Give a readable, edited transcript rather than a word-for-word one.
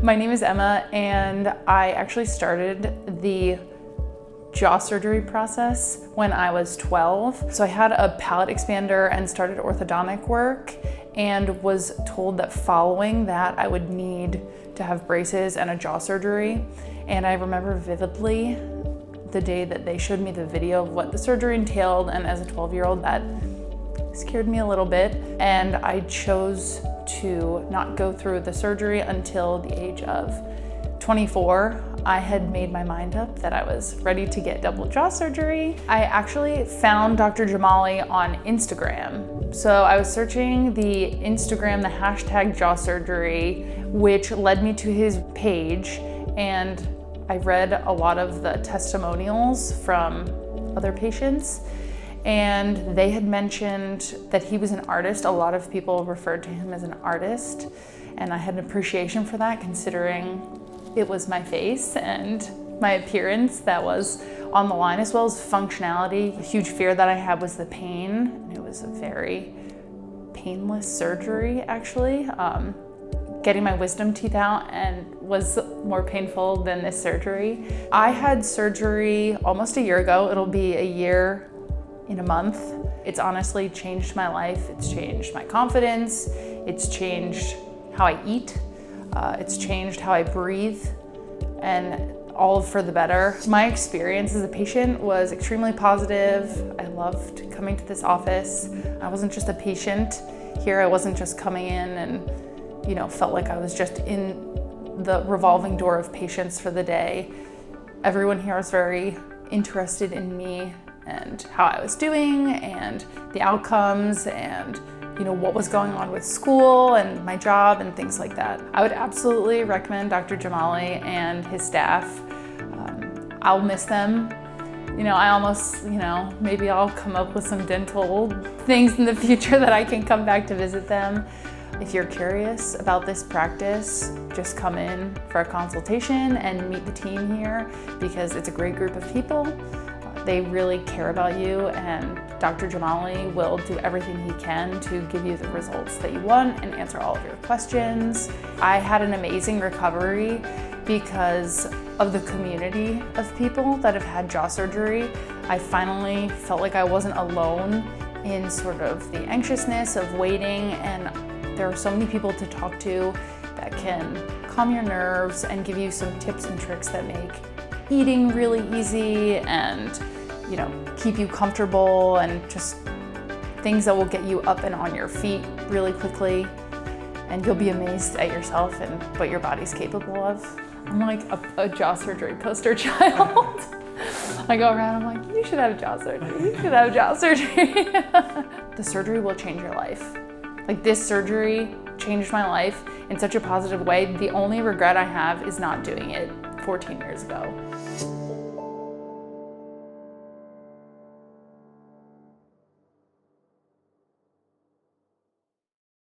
My name is Emma, and I actually started the jaw surgery process when I was 12. So I had a palate expander and started orthodontic work, and was told that following that I would need to have braces and a jaw surgery. And I remember vividly the day that they showed me the video of what the surgery entailed, and as a 12-year-old that scared me a little bit, and I chose to not go through the surgery until the age of 24. I had made my mind up that I was ready to get double jaw surgery. I actually found Dr. Jamali on Instagram. So I was searching the Instagram, the hashtag jaw surgery, which led me to his page, and I read a lot of the testimonials from other patients, and they had mentioned that he was an artist. A lot of people referred to him as an artist, and I had an appreciation for that, considering it was my face and my appearance that was on the line, as well as functionality. A huge fear that I had was the pain. It was a very painless surgery, actually. Getting my wisdom teeth out and was more painful than this surgery. I had surgery almost a year ago. It'll be a year in a month. It's honestly changed my life. It's changed my confidence. It's changed how I eat. It's changed how I breathe, and all for the better. My experience as a patient was extremely positive. I loved coming to this office. I wasn't just a patient here. I wasn't just coming in and felt like I was just in the revolving door of patients for the day. Everyone here was very interested in me and how I was doing and the outcomes and what was going on with school and my job and things like that. I would absolutely recommend Dr. Jamali and his staff. I'll miss them. I almost, maybe I'll come up with some dental things in the future that I can come back to visit them. If you're curious about this practice, just come in for a consultation and meet the team here, because it's a great group of people. They really care about you, and Dr. Jamali will do everything he can to give you the results that you want and answer all of your questions. I had an amazing recovery because of the community of people that have had jaw surgery. I finally felt like I wasn't alone in sort of the anxiousness of waiting, and there are so many people to talk to that can calm your nerves and give you some tips and tricks that make eating really easy and keep you comfortable, and just things that will get you up and on your feet really quickly, and you'll be amazed at yourself and what your body's capable of. I'm like a jaw surgery poster child. I go around, I'm like, you should have jaw surgery, you should have jaw surgery. The surgery will change your life. Like, this surgery changed my life in such a positive way. The only regret I have is not doing it 14 years ago.